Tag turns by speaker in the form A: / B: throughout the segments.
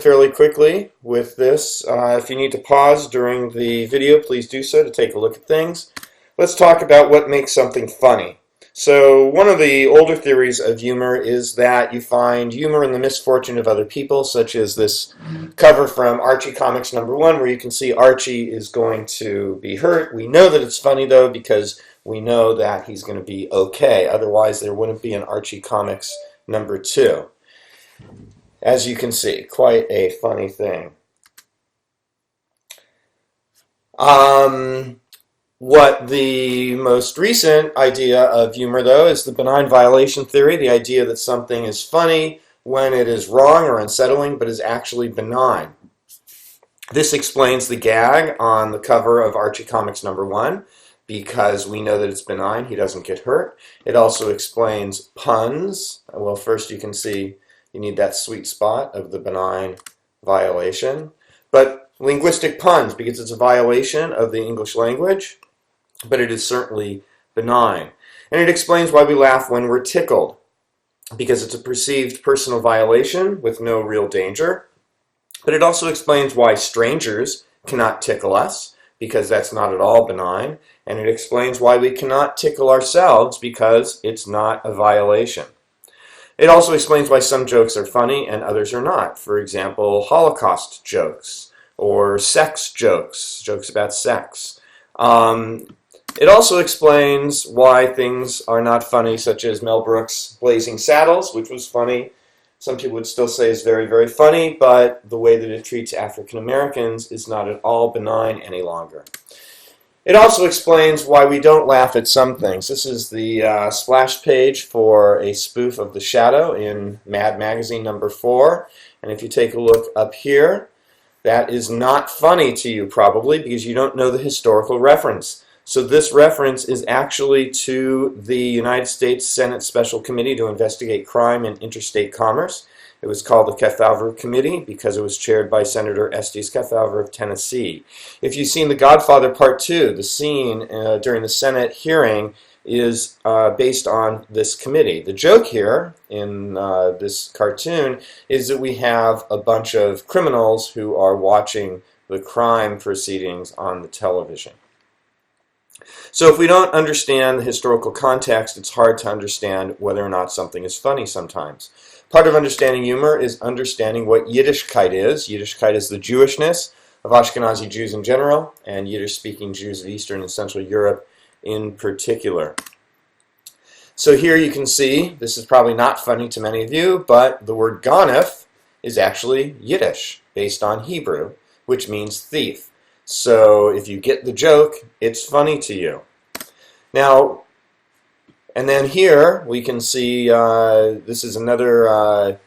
A: Fairly quickly with this. If you need to pause during the video, please do so to take a look at things. Let's talk about what makes something funny. So one of the older theories of humor is that you find humor in the misfortune of other people, such as this cover from Archie Comics #1, where you can see Archie is going to be hurt. We know that it's funny, though, because we know that he's going to be okay. Otherwise, there wouldn't be an Archie Comics #2. As you can see, quite a funny thing. What the most recent idea of humor, though, is the benign violation theory, the idea that something is funny when it is wrong or unsettling, but is actually benign. This explains the gag on the cover of Archie Comics #1, because we know that it's benign, he doesn't get hurt. It also explains puns. Well, first you can see you need that sweet spot of the benign violation. But linguistic puns, because it's a violation of the English language, but it is certainly benign. And it explains why we laugh when we're tickled, because it's a perceived personal violation with no real danger. But it also explains why strangers cannot tickle us, because that's not at all benign. And it explains why we cannot tickle ourselves, because it's not a violation. It also explains why some jokes are funny and others are not. For example, Holocaust jokes or sex jokes, jokes about sex. It also explains why things are not funny, such as Mel Brooks' Blazing Saddles, which was funny. Some people would still say is very, very funny, but the way that it treats African Americans is not at all benign any longer. It also explains why we don't laugh at some things. This is the splash page for a spoof of The Shadow in Mad Magazine #4. And if you take a look up here, that is not funny to you probably because you don't know the historical reference. So this reference is actually to the United States Senate Special Committee to investigate crime and interstate commerce. It was called the Kefauver Committee because it was chaired by Senator Estes Kefauver of Tennessee. If you've seen The Godfather Part 2, the scene during the Senate hearing is based on this committee. The joke here in this cartoon is that we have a bunch of criminals who are watching the crime proceedings on the television. So if we don't understand the historical context, it's hard to understand whether or not something is funny sometimes. Part of understanding humor is understanding what Yiddishkeit is. Yiddishkeit is the Jewishness of Ashkenazi Jews in general, and Yiddish-speaking Jews of Eastern and Central Europe in particular. So here you can see, this is probably not funny to many of you, but the word ganef is actually Yiddish, based on Hebrew, which means thief. So if you get the joke, it's funny to you. Now, and then here we can see this is another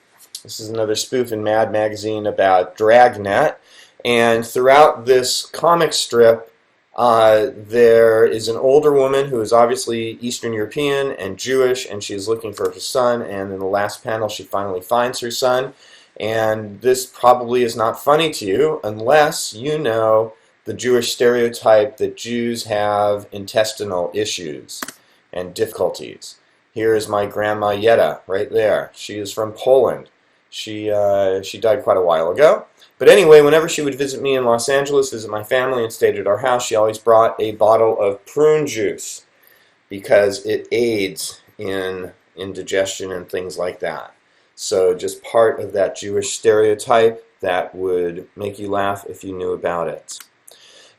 A: spoof in Mad Magazine about Dragnet, and throughout this comic strip, there is an older woman who is obviously Eastern European and Jewish, and she is looking for her son. And in the last panel, she finally finds her son. And this probably is not funny to you unless you know the Jewish stereotype that Jews have intestinal issues and difficulties. Here is my grandma Yetta, right there. She is from Poland. She died quite a while ago. But anyway, whenever she would visit me in Los Angeles, visit my family, and stayed at our house, she always brought a bottle of prune juice because it aids in indigestion and things like that. So just part of that Jewish stereotype that would make you laugh if you knew about it.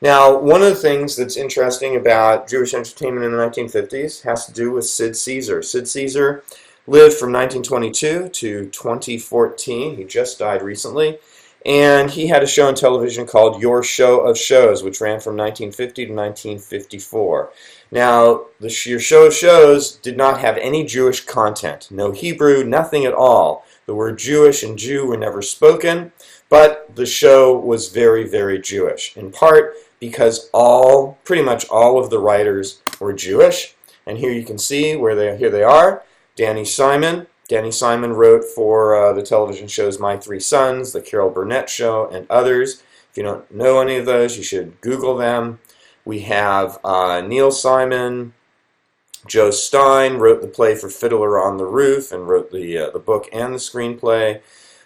A: Now, one of the things that's interesting about Jewish entertainment in the 1950s has to do with Sid Caesar. Sid Caesar lived from 1922 to 2014. He just died recently. And he had a show on television called Your Show of Shows, which ran from 1950 to 1954. Now, Your Show of Shows did not have any Jewish content. No Hebrew, nothing at all. The word Jewish and Jew were never spoken, but the show was very, very Jewish, in part because pretty much all of the writers were Jewish. And here you can see here they are. Danny Simon. Danny Simon wrote for the television shows My Three Sons, The Carol Burnett Show, and others. If you don't know any of those, you should Google them. We have Neil Simon. Joe Stein wrote the play for Fiddler on the Roof and wrote the book and the screenplay.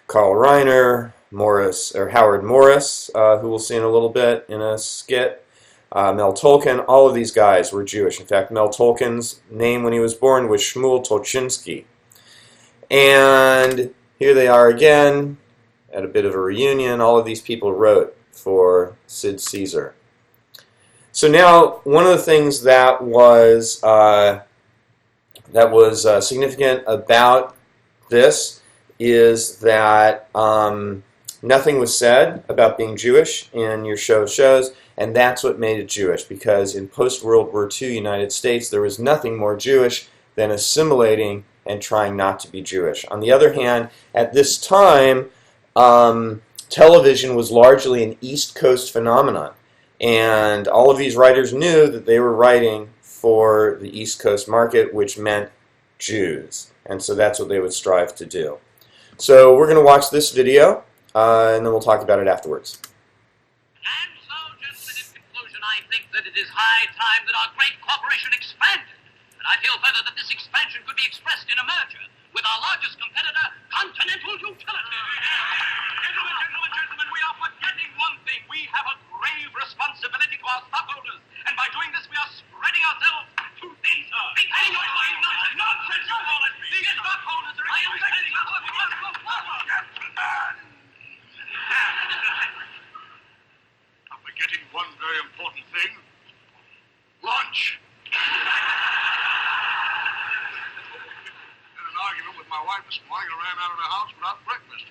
A: Carl Reiner, Morris, or Howard Morris, who we'll see in a little bit in a skit. Mel Tolkin, all of these guys were Jewish. In fact, Mel Tolkin's name when he was born was Shmuel Tolchinsky. And here they are again at a bit of a reunion. All of these people wrote for Sid Caesar. So now, one of the things that was significant about this is that nothing was said about being Jewish in your show of shows, and that's what made it Jewish, because in post-World War II United States, there was nothing more Jewish than assimilating and trying not to be Jewish. On the other hand, at this time, television was largely an East Coast phenomenon, and all of these writers knew that they were writing for the East Coast market, which meant Jews, and so that's what they would strive to do. So we're going to watch this video, and then we'll talk about it afterwards.
B: And so, gentlemen, in conclusion, I think that it is high time that our great corporation expanded. And I feel further that this expansion could be expressed in a merger with our largest competitor, Continental Utility. Gentlemen, we are forgetting one thing. We have a grave responsibility to our stockholders. And by doing this, we are spreading ourselves too thin, sir. Nonsense, you call it. These stockholders are expecting us to go forward.
C: I'm forgetting one very important thing. Lunch. Had an argument with my wife this morning and ran out of the house without breakfast.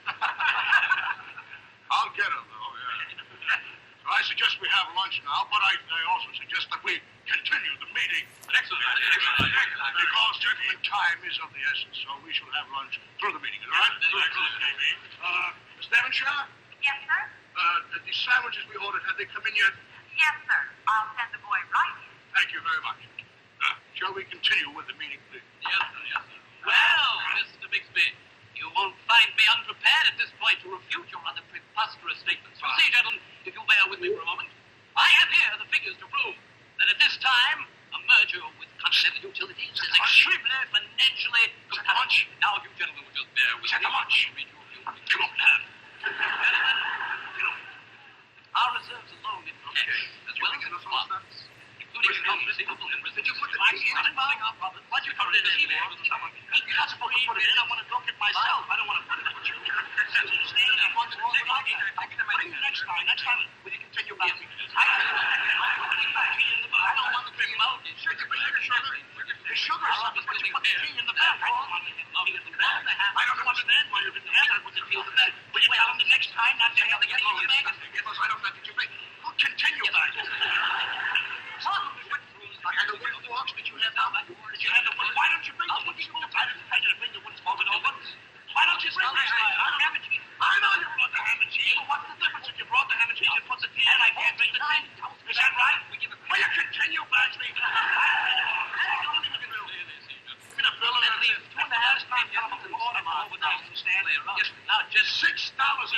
C: I'll get her, though, yeah. So I suggest we have lunch now, but I also suggest that we continue the meeting.
B: Excellent.
C: Because, gentlemen, time is of the essence, so we shall have lunch through the meeting, all right? Miss Devonshire?
D: Yes, sir?
C: The sandwiches we ordered, have they come in yet?
D: Yes, sir. I'll send the boy right in.
C: Thank you very much. Shall we continue with the meeting, please?
B: Yes, sir. Well, Mr. Bixby, you won't find me unprepared at this point to refute your rather preposterous statements. You see, gentlemen, if you bear with me for a moment, I have here the figures to prove that at this time, a merger with Continental Utilities is extremely financially compelling. Now, if you gentlemen will just bear with me.
C: Come on, lad.
B: Our reserves alone in cash, as well as in bonds, including accounts receivable and residual. Why'd you put it in here? You're not supposed to put it in. I want to look at myself. I don't want to put it in. I want to take it next time. Will you continue back? I don't want the cream out. Sugar. The sugar is something, but you put the tea in the bag. I don't understand why you're in the bag. I want to feel the bag. Will you tell them the next time not to have the tea in the bag?
C: Yes, I don't know. We'll continue back. And the wooden forks that you have now, why don't you bring the wooden spoons? I didn't bring the wooden spoons. Why don't you bring this guy? I know you brought the ham and cheese. Well, what's the difference if you brought the ham and cheese and put the tea in? And I can't drink the tea. Is that right? Will you continue, Badgley?
B: Now, just $6.20 for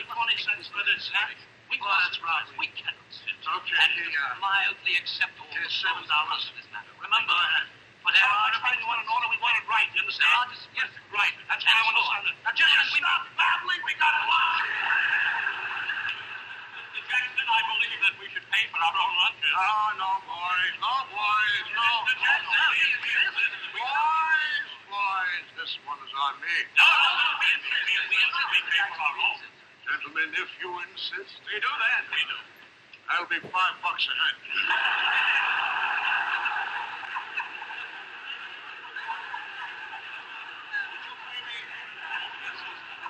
B: this. We cannot sit and mildly accept all the $7 for this matter. Remember, but there are times we want an order, we want it right. You understand? Yes, right. That's what I want to understand. Now, gentlemen, we stop babbling. We got to watch. Mr. Jackson, I believe that we should pay for our own lunches.
C: No, boys. Boys, this one is on me.
B: No, we pay for our own.
C: Gentlemen, if you insist.
B: We do that. We do.
C: That'll be $5 a head.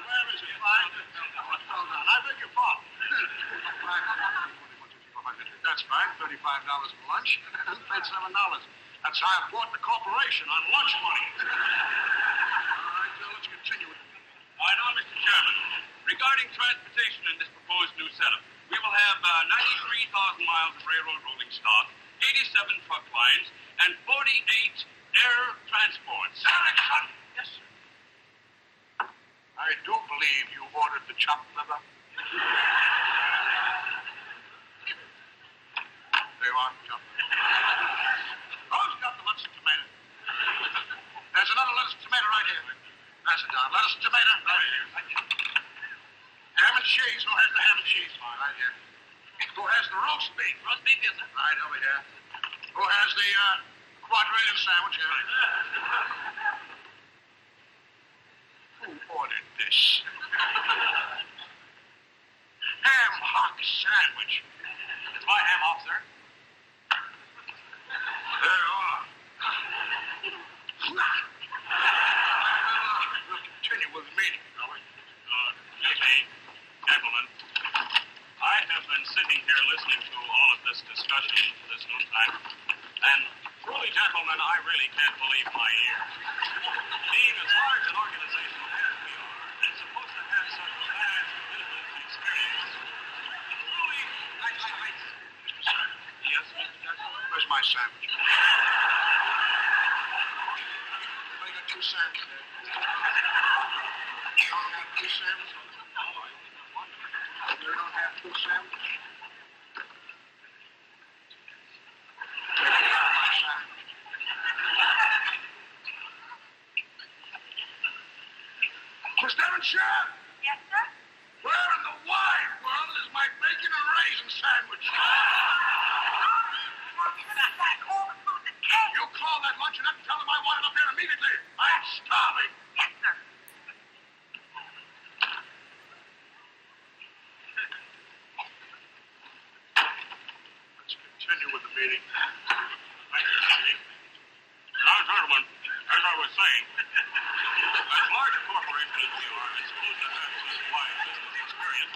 C: Where is it? I beg your pardon. That's fine. $35 for lunch. Paid $7. That's how I bought the corporation, on lunch money. All right, so let's continue with it.
E: All right, now, Mr. Chairman, regarding transportation in this proposed new setup, we will have 93,000 miles of railroad rolling stock, 87 truck lines, and 48 air transports.
C: Yes, sir. I do believe you ordered the chopped liver. There you are, chopped liver. Who's got the lettuce and tomato? There's another lettuce and tomato right here. Pass it down. Lettuce and tomato. Right here. Ham and cheese. ham and cheese. Right here. Who has the roast beef?
B: Roast beef, yes, sir.
C: Right over here. Who has the quadrillion sandwich? Here. Who ordered this? Ham hock sandwich.
B: It's my ham hock, sir.
C: There you are. We'll continue with the meeting, shall we?
E: Excuse me, gentlemen. I have been sitting here listening to all of this discussion this noontime, and truly, gentlemen, I really can't believe my ears. Being as large an organization as we are, and supposed to have such vast business experience, truly,
C: Mr. Sandwich.
E: yes, Mr. Jackson?
C: Where's my sandwich? I got two sandwiches there. You don't have two sandwiches? You don't have two sandwiches? My sandwich. Miss Devonshire,
D: Yes, sir?
C: where in the wide world is my bacon and raisin sandwich? You call that luncheonette and tell them I want it up here immediately. I'm starving.
D: Yes, sir.
C: Let's continue with the meeting.
E: Thank you, Steve. Now, gentlemen, as I was saying, as large a corporation as we are, and supposed to have such wide business experience,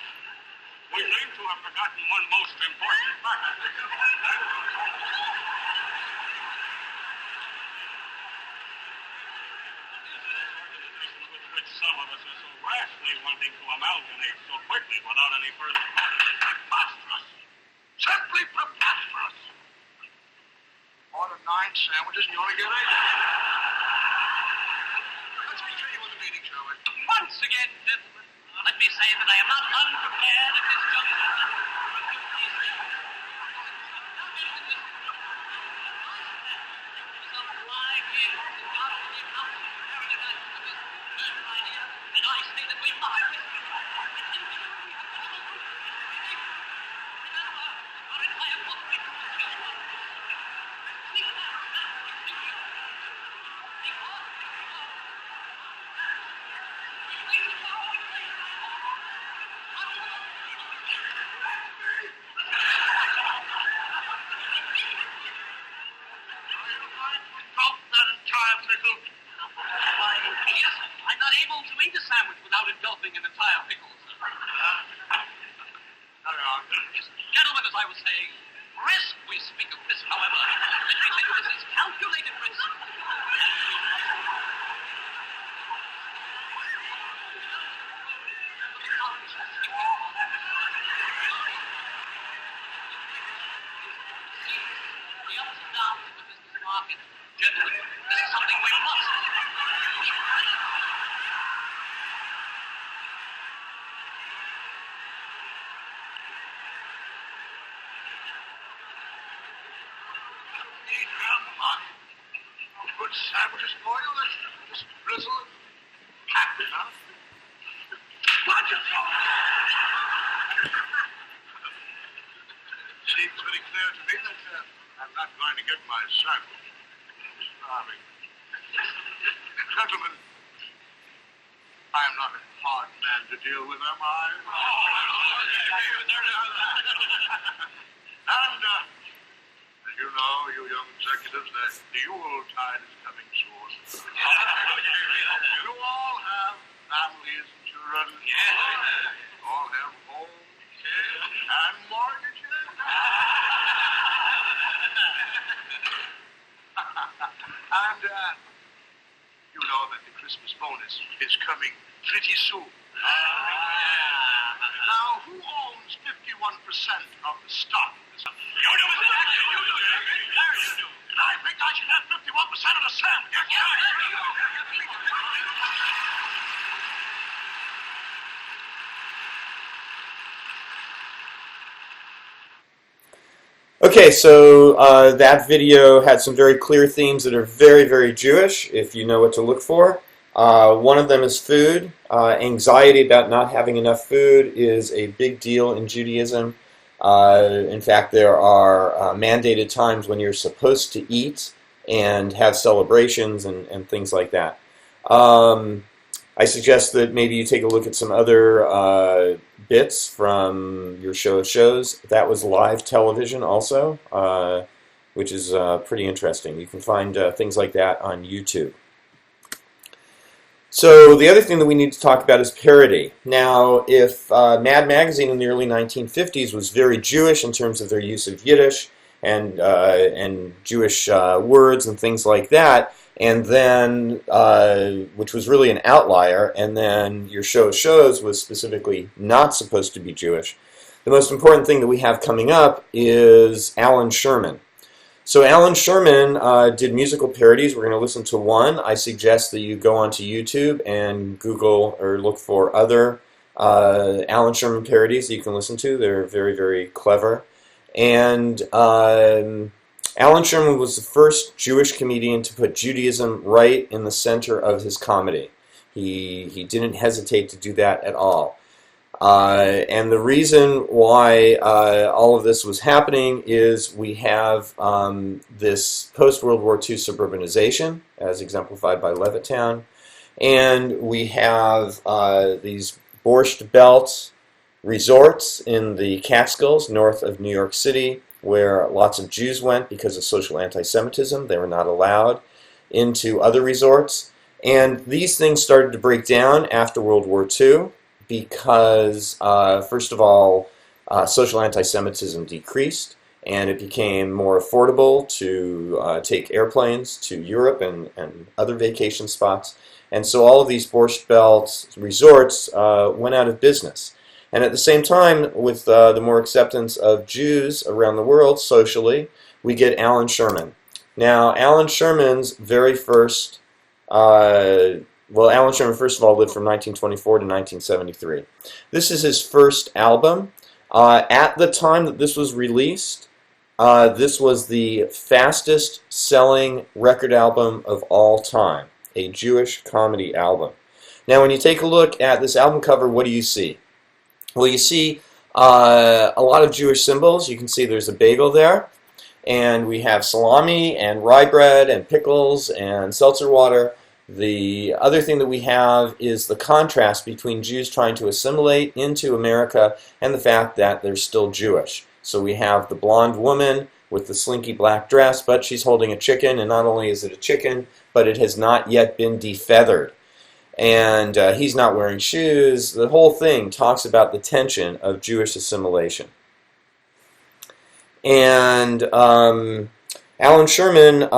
E: we seem to have forgotten one most important factor. With which some of us are so rashly wanting to amalgamate so quickly without any further thought.
C: Preposterous. Simply preposterous. Order 9 sandwiches and you only get 8. Let's continue with the meeting, shall we?
B: Once again, gentlemen, let me say that I am not unprepared at this juncture. And I say that we must.
C: Gulp that entire pickle.
B: Yes, I'm not able to eat a sandwich without engulfing an entire pickle, sir.
C: Carry on.
B: Gentlemen, as I was saying, risk, we speak of risk, however, let me tell you this is calculated risk. The ups and downs of the business market, gentlemen, this is something we must.
C: Eat ham hock. Good sandwiches for you. This drizzle and happy, huh? Watch yourself. Seems pretty clear to me that I'm not going to get my sandwich. I'm starving. Gentlemen, I am not a hard man to deal with, am I? And, as you know, you young executives, that the Yule tide is coming soon. You all have families and children. You all have homes and mortgages. And you know that the Christmas bonus is coming pretty soon. Now, who owns 51% of the stock? You do, Mr. Jackson. You do. You do. And I think I should have 51% of the sandwich.
A: Okay, so that video had some very clear themes that are very, very Jewish, if you know what to look for. One of them is food. Anxiety about not having enough food is a big deal in Judaism. In fact, there are mandated times when you're supposed to eat and have celebrations and things like that. I suggest that maybe you take a look at some other bits from your show of shows. That was live television also, which is pretty interesting. You can find things like that on YouTube. So the other thing that we need to talk about is parody. Now, if Mad Magazine in the early 1950s was very Jewish in terms of their use of Yiddish and Jewish words and things like that, and then which was really an outlier, and then your show of shows was specifically not supposed to be Jewish, the most important thing that we have coming up is Alan Sherman. So Alan Sherman did musical parodies. We're going to listen to one. I suggest that you go onto YouTube and Google or look for other Alan Sherman parodies that you can listen to. They're very, very clever. And Alan Sherman was the first Jewish comedian to put Judaism right in the center of his comedy. He didn't hesitate to do that at all. And the reason why all of this was happening is we have this post-World War II suburbanization, as exemplified by Levittown, and we have these Borscht Belt resorts in the Catskills, north of New York City, where lots of Jews went because of social anti-Semitism. They were not allowed into other resorts. And these things started to break down after World War II. Because, first of all, social anti-Semitism decreased, and it became more affordable to take airplanes to Europe and other vacation spots. And so all of these Borscht Belt resorts went out of business. And at the same time, with the more acceptance of Jews around the world socially, we get Alan Sherman. Now, Alan Sherman's very first... Well, Alan Sherman, first of all, lived from 1924 to 1973. This is his first album. At the time that this was released, this was the fastest selling record album of all time, a Jewish comedy album. Now, when you take a look at this album cover, what do you see? Well, you see a lot of Jewish symbols. You can see there's a bagel there, and we have salami and rye bread and pickles and seltzer water. The other thing that we have is the contrast between Jews trying to assimilate into America and the fact that they're still Jewish. So we have the blonde woman with the slinky black dress, but she's holding a chicken, and not only is it a chicken, but it has not yet been defeathered. And he's not wearing shoes. The whole thing talks about the tension of Jewish assimilation. And Alan Sherman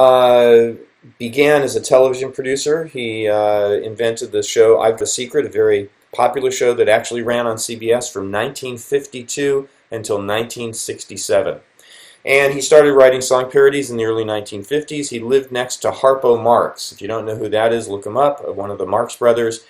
A: began as a television producer. He invented the show I've a Secret, a very popular show that actually ran on CBS from 1952 until 1967. And he started writing song parodies in the early 1950s. He lived next to Harpo Marx. If you don't know who that is, look him up, one of the Marx brothers.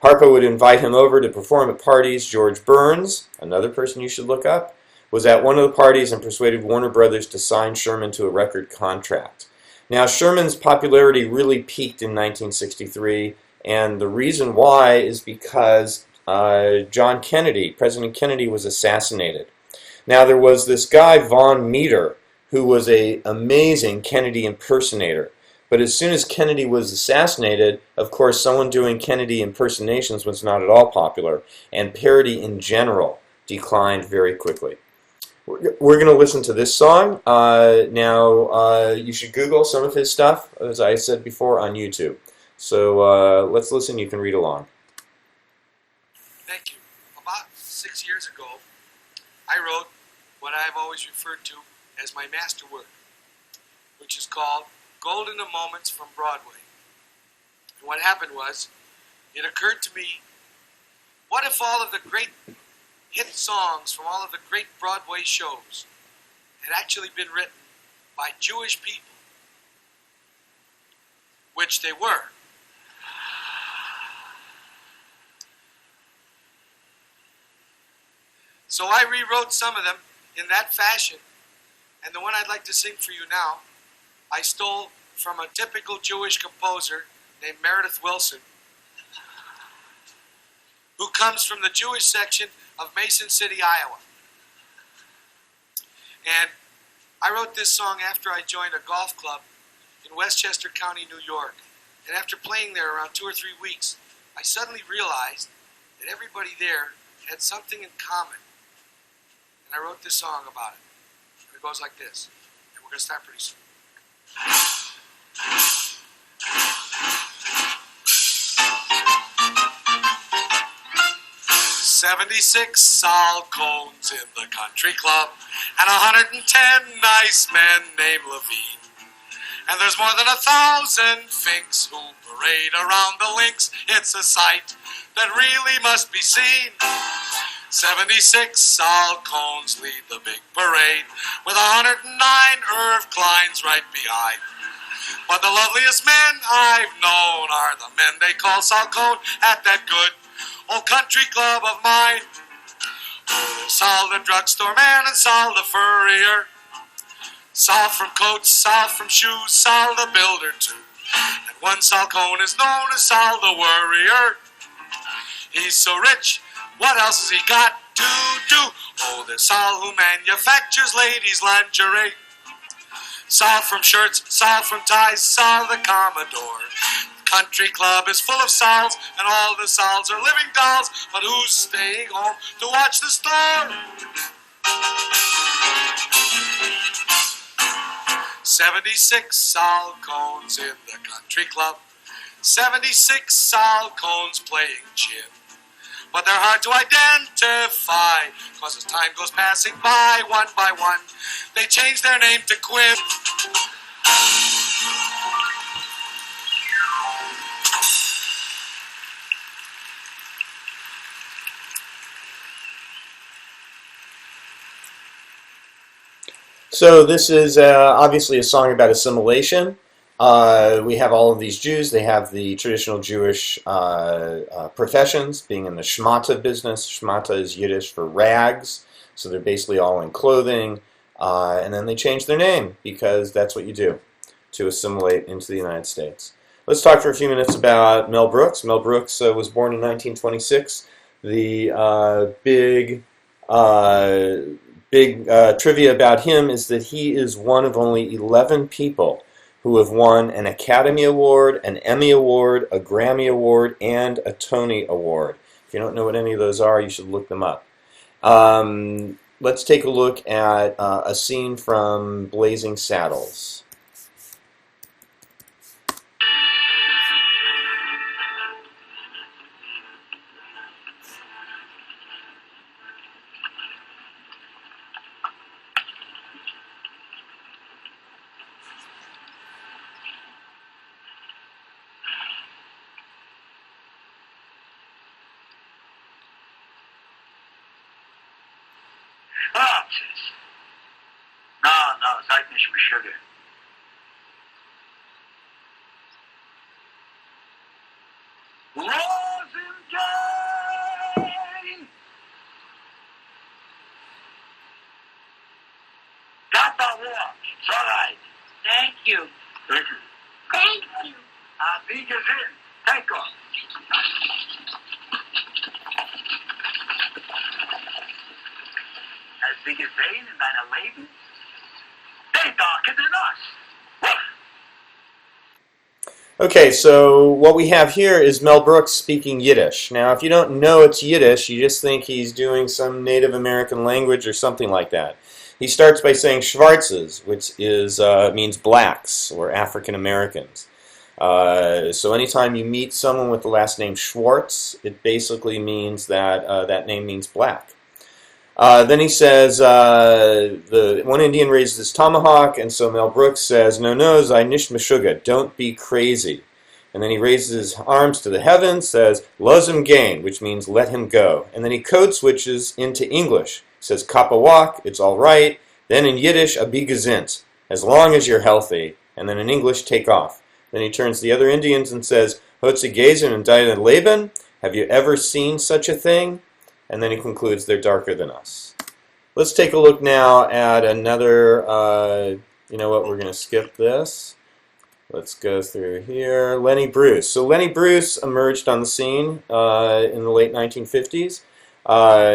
A: Harpo would invite him over to perform at parties. George Burns, another person you should look up, was at one of the parties and persuaded Warner Brothers to sign Sherman to a record contract. Now, Sherman's popularity really peaked in 1963, and the reason why is because John Kennedy, President Kennedy, was assassinated. Now, there was this guy, Von Meter, who was an amazing Kennedy impersonator. But as soon as Kennedy was assassinated, of course, someone doing Kennedy impersonations was not at all popular, and parody in general declined very quickly. We're going to listen to this song. Now, you should Google some of his stuff, as I said before, on YouTube. So let's listen. You can read along.
C: Thank you. About 6 years ago, I wrote what I've always referred to as my masterwork, which is called Golden Moments from Broadway. And what happened was, it occurred to me, what if all of the great hit songs from all of the great Broadway shows had actually been written by Jewish people, which they were. So I rewrote some of them in that fashion, and the one I'd like to sing for you now, I stole from a typical Jewish composer named Meredith Willson,
F: who comes from the Jewish section of Mason City, Iowa. And I wrote this song after I joined a golf club in Westchester County, New York. And after playing there around 2 or 3 weeks, I suddenly realized that everybody there had something in common. And I wrote this song about it. And it goes like this. And we're going to start pretty soon. 76 sal cones in the country club, and 110 nice men named Levine. And there's more than 1,000 finks who parade around the links. It's a sight that really must be seen. 76 sal cones lead the big parade, with 109 Irv Kleins right behind. But the loveliest men I've known are the men they call Sal Cone at that good old country club of mine. Sal the drugstore man and Sal the furrier, Sal from coats, Sal from shoes, Sal the builder too. And one Sal Cone is known as Sal the worrier. He's so rich, what else has he got to do? Oh, there's Sal who manufactures ladies' lingerie. Sal from shirts, Sal from ties, Sal the Commodore. The country club is full of Sals, and all the Sals are living dolls. But who's staying home to watch the storm? 76 Sal Cones in the country club, 76 Sal Cones playing gin. But they're hard to identify, cause as time goes passing by, one by one, they change their name to Quinn.
A: So this is obviously a song about assimilation. We have all of these Jews. They have the traditional Jewish professions, being in the shmata business. Shmata is Yiddish for rags, so they're basically all in clothing. And then they change their name because that's what you do to assimilate into the United States. Let's talk for a few minutes about Mel Brooks. Mel Brooks was born in 1926. The big trivia about him is that he is one of only 11 people who have won an Academy Award, an Emmy Award, a Grammy Award, and a Tony Award. If you don't know what any of those are, you should look them up. Let's take a look at a scene from Blazing Saddles.
C: No, seid nicht beschuldigt. Rosenstein! Got the war. It's all right.
D: Thank you.
C: Thank you.
D: Thank you.
C: Wie gesehen. Take off. Hast du gesehen in deiner Leben? They darker than us.
A: Okay, so what we have here is Mel Brooks speaking Yiddish. Now, if you don't know it's Yiddish, you just think he's doing some Native American language or something like that. He starts by saying Schwarzes, which is means blacks or African Americans. So anytime you meet someone with the last name Schwartz, it basically means that that name means black. Then he says, the one Indian raises his tomahawk, and so Mel Brooks says, no, sei nicht meshuggah, don't be crazy. And then he raises his arms to the heavens, says, los him gain, which means let him go. And then he code switches into English, says kapawak, it's all right. Then in Yiddish, abi gesinnt, as long as you're healthy. And then in English, take off. Then he turns to the other Indians and says, hotze gezen and deine Leben, have you ever seen such a thing? And then he concludes, they're darker than us. Let's take a look now at another, you know what, we're going to skip this. Let's go through here. Lenny Bruce. So Lenny Bruce emerged on the scene in the late 1950s.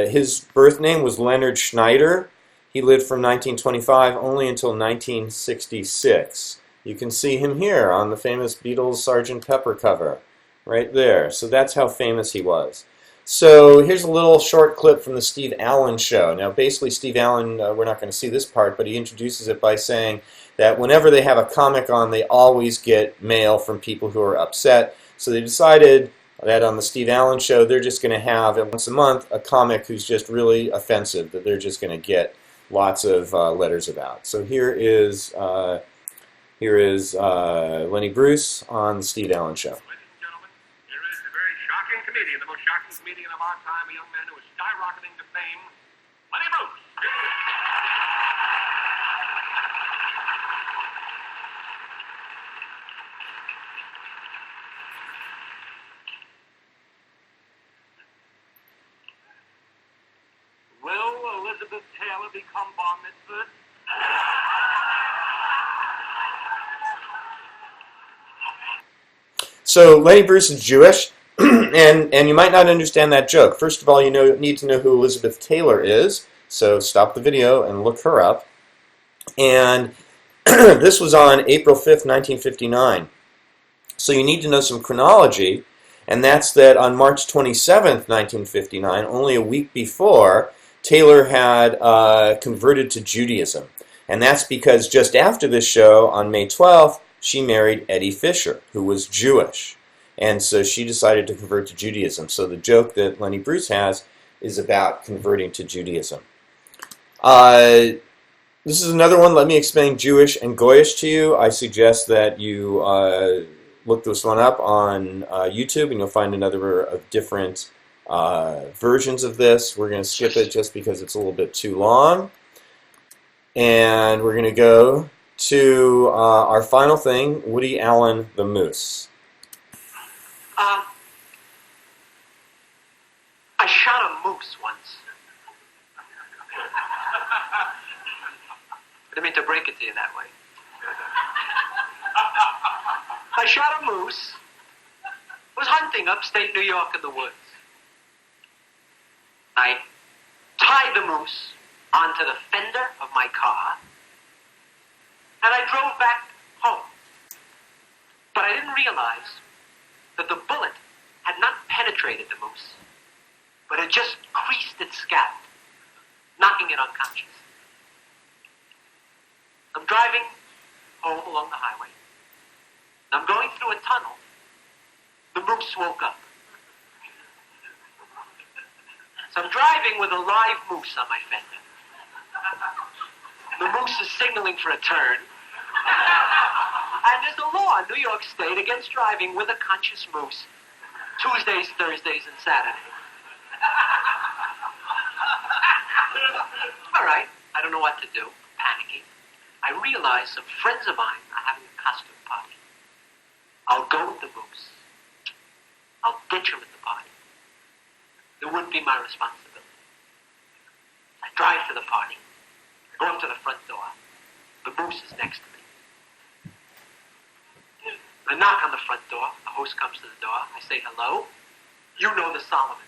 A: His birth name was Leonard Schneider. He lived from 1925 only until 1966. You can see him here on the famous Beatles Sgt. Pepper cover, right there. So that's how famous he was. So here's a little short clip from the Steve Allen show. Now basically Steve Allen, we're not going to see this part, but he introduces it by saying that whenever they have a comic on, they always get mail from people who are upset. So they decided that on the Steve Allen show, they're just going to have, once a month, a comic who's just really offensive, that they're just going to get lots of letters about. So here is Lenny Bruce on the Steve Allen show.
C: Here is a very shocking comedian, the most shocking comedian of our time, a young man who is skyrocketing to fame, Lenny Bruce. Will Elizabeth Taylor become bar mitzvah?
A: So Lenny Bruce is Jewish, and you might not understand that joke. First of all, you need to know who Elizabeth Taylor is, so stop the video and look her up. And this was on April 5th, 1959. So you need to know some chronology, and that's that on March 27th, 1959, only a week before, Taylor had converted to Judaism. And that's because just after this show, on May 12th, she married Eddie Fisher, who was Jewish. And so she decided to convert to Judaism. So the joke that Lenny Bruce has is about converting to Judaism. This is another one. Let me explain Jewish and Goyish to you. I suggest that you look this one up on YouTube, and you'll find another of different versions of this. We're going to skip it just because it's a little bit too long. And we're going to go to our final thing, Woody Allen the Moose.
G: I shot a moose once. I didn't mean to break it to you that way. I shot a moose. Was hunting upstate New York in the woods. I tied the moose onto the fender of my car, and I drove back home. But I didn't realize that the bullet had not penetrated the moose, but had just creased its scalp, knocking it unconscious. I'm driving home along the highway. I'm going through a tunnel. The moose woke up. So I'm driving with a live moose on my fender. The moose is signaling for a turn. And there's a law in New York State against driving with a conscious moose Tuesdays, Thursdays, and Saturdays. All right, I don't know what to do. I'm panicking. I realize some friends of mine are having a costume party. I'll go with the moose. I'll ditch him at the party. It wouldn't be my responsibility. I drive to the party. I go up to the front door. The moose is next to me. I knock on the front door. The host comes to the door. I say, hello. You know the Solomons.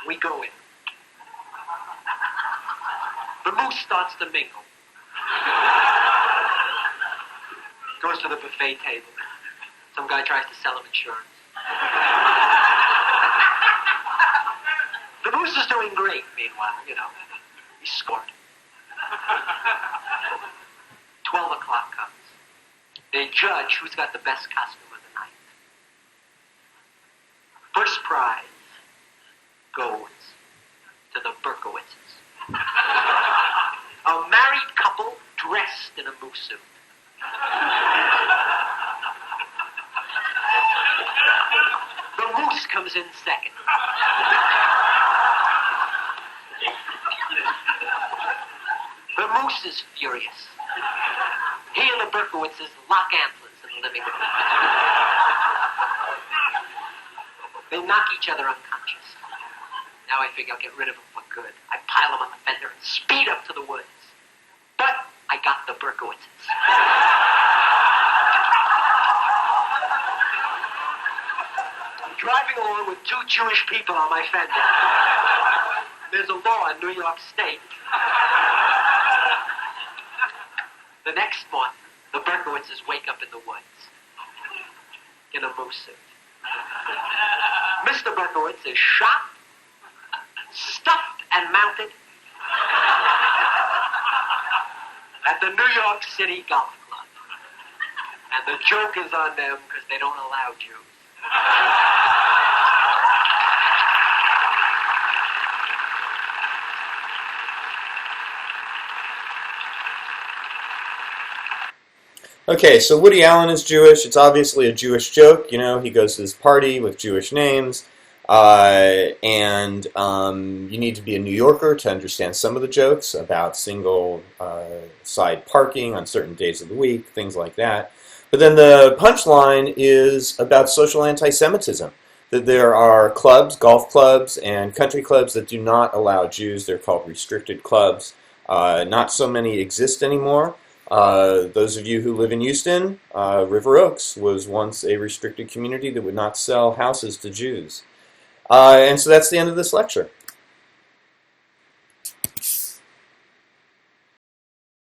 G: We go in. The moose starts to mingle. Goes to the buffet table. Some guy tries to sell him insurance. The moose is doing great, meanwhile, you know. He scored. 12 o'clock comes. They judge who's got the best costume of the night. First prize goes to the Berkowitzes. A married couple dressed in a moose suit. The moose comes in second. The moose is furious. He and the Berkowitzes lock antlers in the living room. They knock each other unconscious. Now I figure I'll get rid of them for good. I pile them on the fender and speed up to the woods. I got the Berkowitzes. I'm driving along with two Jewish people on my fender. There's a law in New York State. The next month, the Berkowitzes wake up in the woods in a moose suit. Mr. Berkowitz is shot, stuffed, and mounted at the New York City Golf Club. And the joke is on them because they don't allow Jews.
A: Okay, so Woody Allen is Jewish. It's obviously a Jewish joke. You know, he goes to this party with Jewish names. And you need to be a New Yorker to understand some of the jokes about single side parking on certain days of the week, things like that. But then the punchline is about social anti-Semitism. That there are clubs, golf clubs, and country clubs that do not allow Jews. They're called restricted clubs. Not so many exist anymore. Those of you who live in Houston, River Oaks was once a restricted community that would not sell houses to Jews. And so that's the end of this lecture.